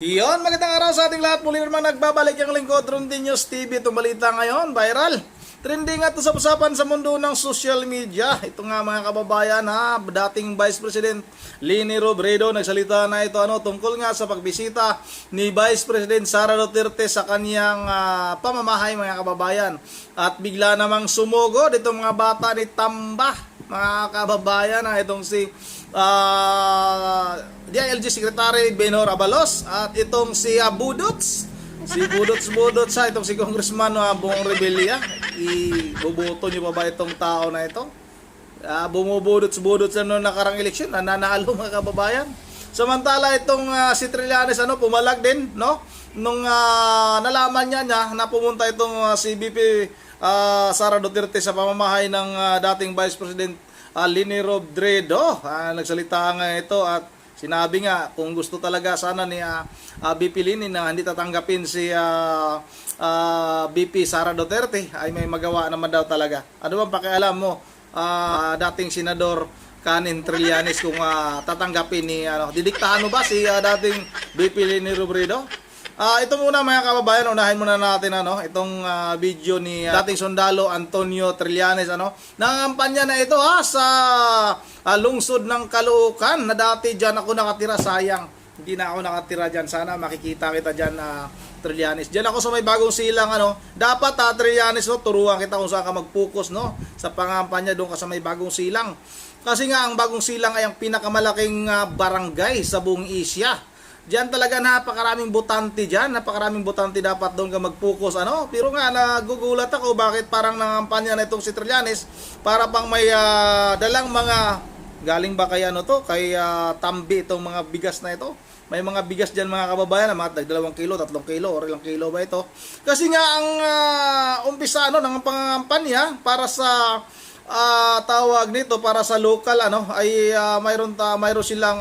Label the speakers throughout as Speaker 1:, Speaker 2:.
Speaker 1: Iyon, magandang araw sa ating lahat. Muli naman nagbabalik ang lingkod Rondi News TV. Itong balita ngayon, viral. Trending at usap-usapan sa mundo ng social media. Ito nga mga kababayan ha, dating Vice President Leni Robredo nagsalita na ito tungkol nga sa pagbisita ni Vice President Sara Duterte sa kaniyang pamamahay mga kababayan. At bigla namang sumugod itong mga bata ni Tamba mga kababayan itong si DILG Secretary Benhur Abalos at itong si Budots. Si Budots itong si Congressman Bong Revilla. Iboboto niyo pa ba itong tao na ito? Bumubudots na noong nakarang eleksyon, nananalo mga kababayan. Samantala itong si Trillanes pumalag din, no? Nung nalaman niya na pumunta itong si VP Sara Duterte sa pamamahay ng dating Vice President Leni Robredo. Nagsalita nga ito at sinabi nga kung gusto talaga sana ni VP Leni na hindi tatanggapin si VP Sara Duterte ay may magawa naman daw talaga. Ano bang pakialam mo dating Senador Canin Trillanes kung tatanggapin ni didiktahan mo ba si dating VP Leni Robredo? Ito muna mga kababayan, unahin muna natin itong video ni dating sundalo Antonio Trillanes nangangampanya na ito sa lungsod ng Caloocan na dati diyan ako nakatira. Sayang hindi na ako nakatira diyan, sana makikita kita diyan Trillanes. Diyan ako sa may bagong silang dapat Trillanes turuan kita kung saan ka mag-focus sa pangangampanya doon ka sa may bagong silang. Kasi nga ang bagong silang ay ang pinakamalaking barangay sa buong Asia. Diyan talaga napakaraming botante diyan, napakaraming botante dapat doon ka mag-focus Pero nga nagugulat ako bakit parang nangampanya na itong si Trillanes para pang may dalang mga galing ba kay kay Tambi itong mga bigas na ito. May mga bigas diyan mga kababayan na mga 2 kilo, 3 kilo or ilang kilo ba ito. Kasi nga ang umpisa ng pangangampanya para sa tawag nito para sa local ay mayroon silang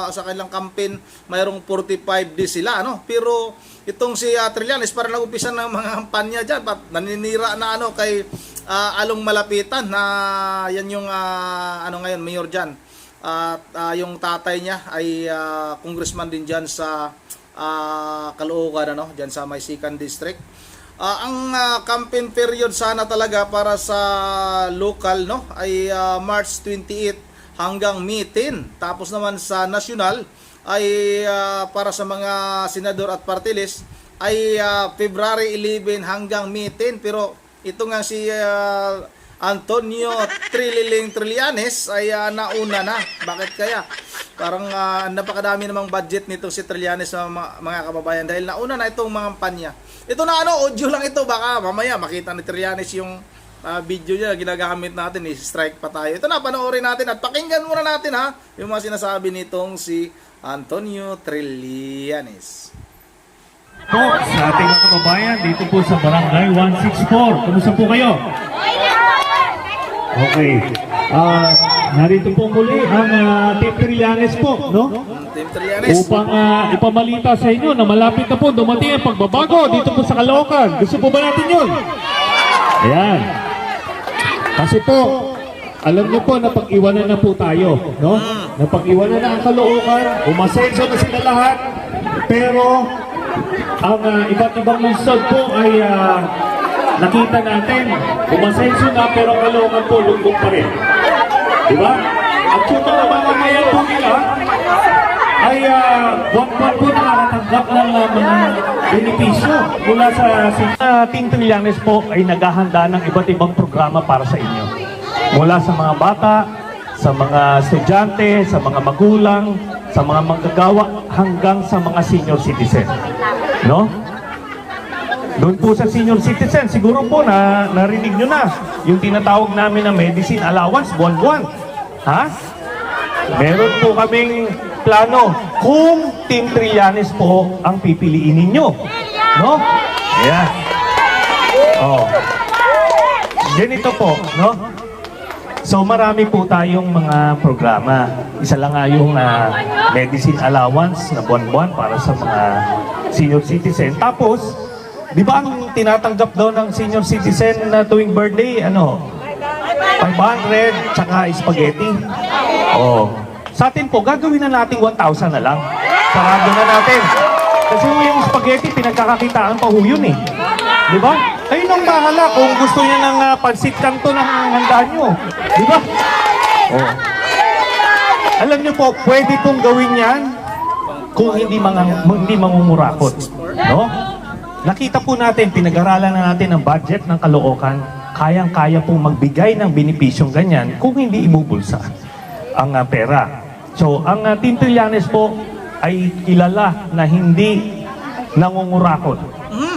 Speaker 1: sa kanilang campaign mayroong 45 days sila pero itong si Trillanes para nag-umpisa ng mga kampanya diyan naninira na kay Along Malapitan na yan yung ngayon mayor diyan at yung tatay niya ay congressman din diyan sa Caloocan diyan sa may 2nd district. Ang campaign period sana talaga para sa local ay March 28 hanggang May 10. Tapos naman sa national ay para sa mga senador at party list ay February 11 hanggang May 10. Pero ito nga si Antonio Trillanes ay nauna na. Bakit kaya? Parang napakadami namang budget nitong si Trillanes mga kababayan dahil nauna na itong mga kampanya. Ito na audio lang ito, baka mamaya makita ni Trillanes yung video niya ginagamit natin, strike pa tayo. Ito na, panoorin natin at pakinggan muna natin yung mga sinasabi nitong si Antonio Trillanes.
Speaker 2: Po sa ating mga kababayan dito po sa Barangay 164. Kumusta po kayo? Okay. Narito po muli ang Team Trillanes po,
Speaker 1: Team Trillanes.
Speaker 2: Upang ipamalita sa inyo na malapit na po dumating ang pagbabago dito po sa Caloocan. Gusto po ba natin yun? Ayan. Kasi po, alam niyo po na pag-iwanan na po tayo, Napag-iwanan na ang Caloocan, umasenso na sila lahat, pero ang iba't ibang lungsod po ay nakita natin, umasenso na pero Caloocan po lungkot pa rin. Diba? At yung mga mamamayan po nila ay buwan-buwan po nakakatanggap ng mga benepisyo mula sa Team Trillanes po ay naghahanda ng iba't ibang programa para sa inyo. Mula sa mga bata, sa mga estudyante, sa mga magulang, sa mga manggagawa, hanggang sa mga senior citizen. Doon po sa senior citizen, siguro po narinig nyo na yung tinatawag namin na medicine allowance, buwan-buwan. Meron po kaming plano kung Team Trillanes po ang pipiliin ninyo. Ayan. Ganito po, So marami po tayong mga programa. Isa lang nga yung medicine allowance na buwan-buwan para sa mga senior citizen. Tapos, di ba ang tinatanggap daw ng senior citizen na tuwing birthday, 500 tsaka spaghetti? Sa atin po, gagawin na natin 1,000 na lang. sarado na natin. Kasi yung spaghetti, pinagkakakitaan pa ho yun eh. Di ba? Kayo nang bahala kung gusto niya ng pansit kanto na handaan nyo. Di ba? Oh. Alam niyo po, pwede pong gawin yan kung hindi mangungurakot. No? Nakita po natin, pinag-aralan na natin ang budget ng Caloocan, kayang-kaya pong magbigay ng benepisyong ganyan kung hindi ibubulsa ang pera. So, ang Team Trillanes po ay kilala na hindi nangungurakot.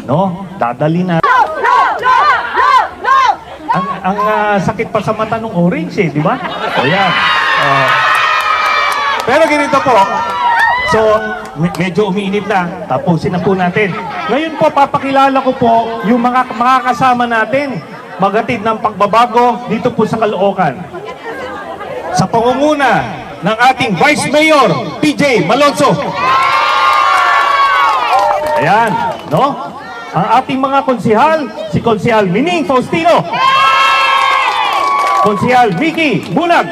Speaker 2: No? Dadali na. Ang sakit pa sa mata ng orange eh, di ba? O yan. Pero ganito po. So, medyo umiinit na. Tapusin na po natin. Ngayon po, papakilala ko po yung mga kasama natin magatid ng pagbabago dito po sa Caloocan. Sa pangunguna ng ating Vice Mayor, PJ Malonzo. Ayan, no? Ang ating mga konsihal, si Konsihal Mining Faustino. Konsihal Mickey Bunag.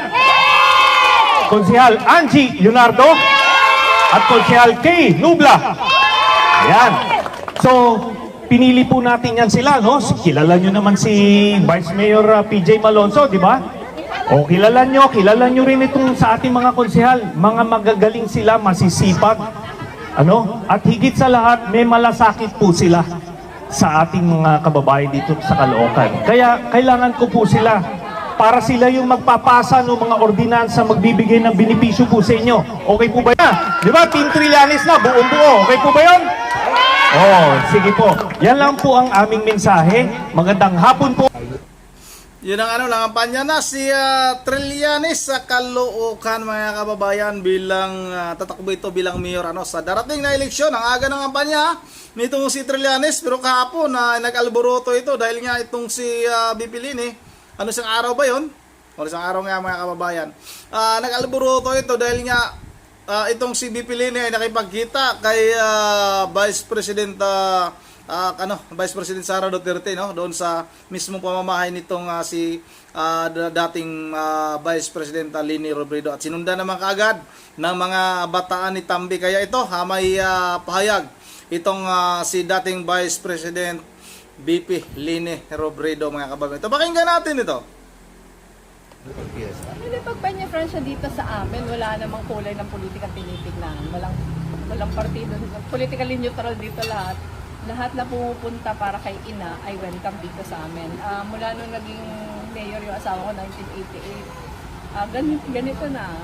Speaker 2: Konsihal Angie Leonardo. At Konsihal Kay Nubla. Ayan. So, pinili po natin yan sila, no? Kilala nyo naman si Vice Mayor PJ Malonzo, di ba? O kilala nyo rin itong sa ating mga konsihal. Mga magagaling sila, masisipag. Ano? At higit sa lahat, may malasakit po sila sa ating mga kababayan dito sa Caloocan. Kaya kailangan ko po sila para sila yung magpapasa ng mga ordinansa, magbibigay ng benepisyo po sa inyo. Okay po ba yan? Di ba? Team Trillanes na, buong buo. Okay po ba yan? Oh, sige po. Yan lang po ang aming mensahe. Magandang hapon po.
Speaker 1: Yun ang langampanya na si Trillanes sa Caloocan, mga kababayan, bilang tatakbo ito bilang mayor sa darating na eleksyon. Ang aga ng kampanya nitong si Trillanes, pero kahapon nag-alboroto ito dahil nga itong si BP Lini. Ano isang araw ba yun? O isang araw nga, mga kababayan. Nag-alboroto ito dahil nga itong si BP Lini ay nakipagkita kay Vice President Vice President Sara Duterte, no, doon sa mismong pamamahay nitong si dating Vice President Leni Robredo, at sinundan naman kaagad ng mga bataan ni Tambi. Kaya ito may pahayag itong si dating Vice President BP Leni Robredo, mga kababayan. Ito, pakinggan natin ito.
Speaker 3: Hindi, pag Peña-Francia dito sa amin, wala namang kulay ng politika tinitignan. Walang partido. Politically neutral dito lahat. Lahat na pumupunta para kay ina ay welcome dito sa amin. Mula nung naging mayor yung asawa ko, 1988, ganito na.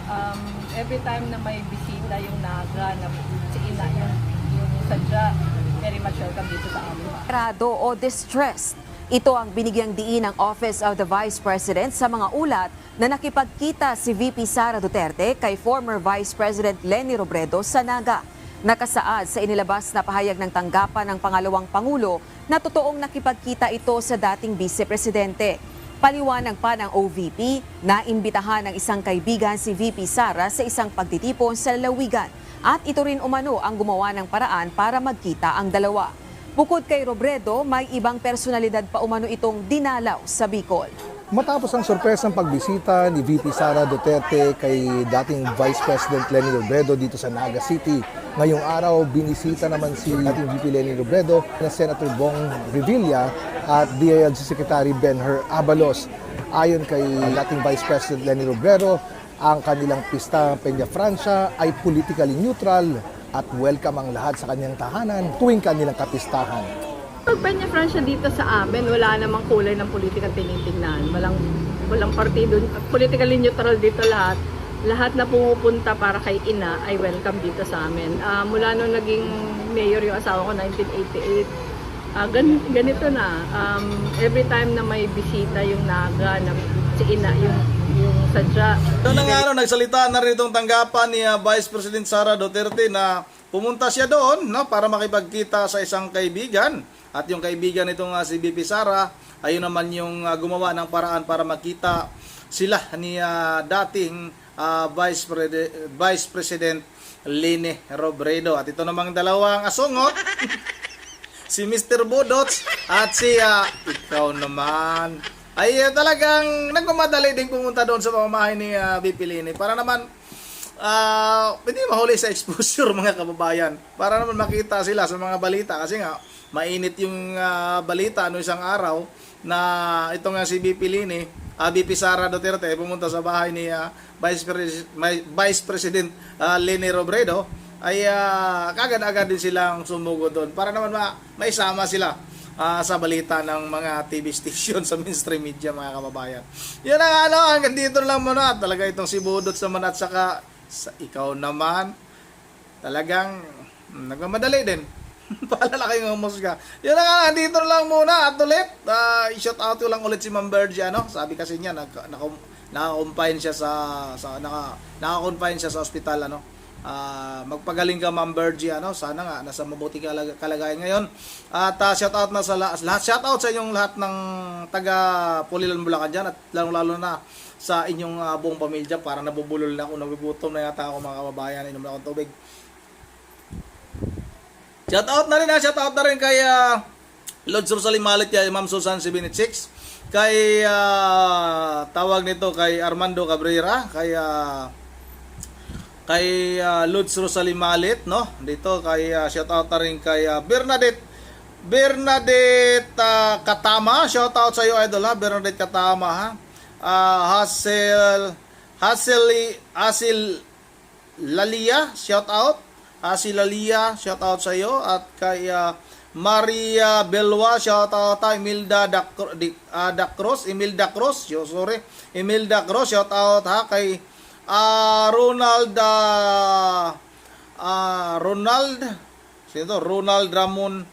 Speaker 3: Every time na may bisita yung naga, na si ina, yung sadya, very much welcome dito sa amin.
Speaker 4: O distressed. Ito ang binigyang diin ng Office of the Vice President sa mga ulat na nakipagkita si VP Sara Duterte kay former Vice President Leni Robredo sa Naga. Nakasaad sa inilabas na pahayag ng tanggapan ng pangalawang Pangulo na totoong nakipagkita ito sa dating Vice Presidente. Paliwanag pa ng OVP na imbitahan ng isang kaibigan si VP Sara sa isang pagtitipon sa lalawigan at ito rin umano ang gumawa ng paraan para magkita ang dalawa. Bukod kay Robredo, may ibang personalidad pa umano itong dinalaw sa Bicol.
Speaker 5: Matapos ang sorpresang pagbisita ni VP Sara Duterte kay dating Vice President Leni Robredo dito sa Naga City, ngayong araw binisita naman si dating VP Leni Robredo na Senator Bong Revilla at DILG Secretary Benher Abalos. Ayon kay dating Vice President Leni Robredo, ang kanilang pista Peña-Francia ay politically neutral at welcome ang lahat sa kanyang tahanan tuwing kanilang kapistahan.
Speaker 3: Pag Peña-Francia dito sa amin, wala namang kulay ng politika tinitignan. Walang partido. Politically neutral dito lahat. Lahat na pumupunta para kay ina ay welcome dito sa amin. Mula nung naging mayor yung asawa ko, 1988, ganito na. Every time na may bisita yung naga, na si ina, yung sadya.
Speaker 1: Doon na nga nagsalita na rin itong tanggapan ni Vice President Sara Duterte na pumunta siya doon, no, para makipagkita sa isang kaibigan. At yung kaibigan nitong si BP Sara, ayun naman yung gumawa ng paraan para makita sila ni dating Vice President Leni Robredo. At ito namang dalawang asungot, si Mr. Budots at si ikaw naman, ay talagang nagmamadali din pumunta doon sa pamamahay ni BP Leni para naman hindi mahuli sa exposure mga kababayan. Para naman makita sila sa mga balita. Kasi nga, mainit yung balita no isang araw na ito nga si VP Lini, VP Sara Duterte pumunta sa bahay ni Vice President Leni Robredo ay kagad-agad din silang sumugo doon para naman maisama sila sa balita ng mga TV station sa mainstream media mga kababayan. Yan ang hanggang dito lang muna. Talaga itong si Budot sa at saka sa ikaw naman talagang nagmamadali din. Paalala kayong umusga. Yun na nga, dito lang muna at ulit. I-shout out ko lang ulit si Ma'am Bergie, ano? Sabi kasi niya, naka-confine siya naka-confine siya sa ospital, ano? Magpagaling ka Ma'am Bergie, ano? Sana nga, nasa mabuti kalagayan ngayon. At shout out na sa lahat. Shout out sa inyong lahat ng taga Pulilan, Bulacan dyan. At lalo na sa inyong buong pamilya. Para nabubulol na ako, nagugutom na yata ako mga kababayan. Inom na akong tubig. Shout out na rin kay Lord Rosalie Malit, kay Ma'am Susan 76, kay tawag nito kay Armando Cabrera, kay Lord Rosalie Malit, no? Dito kay shout out na rin kay Bernadette Katama. Shout out sa iyo idol ha, Bernadette Katama ha. Hasil Lalia, shout out. Si Lalia, shout out sa iyo at kay Maria Belwa, shout out kay Imelda Cruz, shout out ha kay Ronald Ramon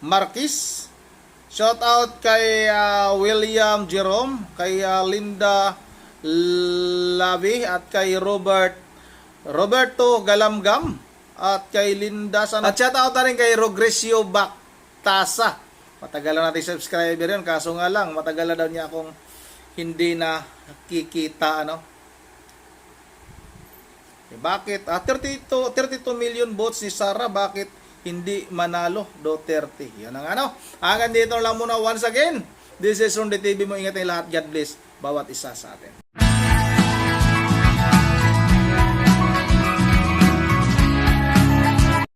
Speaker 1: Marquez, shout out kay William Jerome, kay Linda Lavi at kay Roberto Galamgam at kay Linda San. At shout out na rin kay Rogresio Bactasa. Matagal na natin subscriber yun. Kaso nga lang, matagal na daw niya akong hindi na kikita, ano. Bakit? 32 million votes ni Sara. Bakit hindi manalo Duterte? Yan ang ano. Hanggang dito lang muna once again. This is Ronde TV mo. Ingat ang lahat. God bless bawat isa sa atin.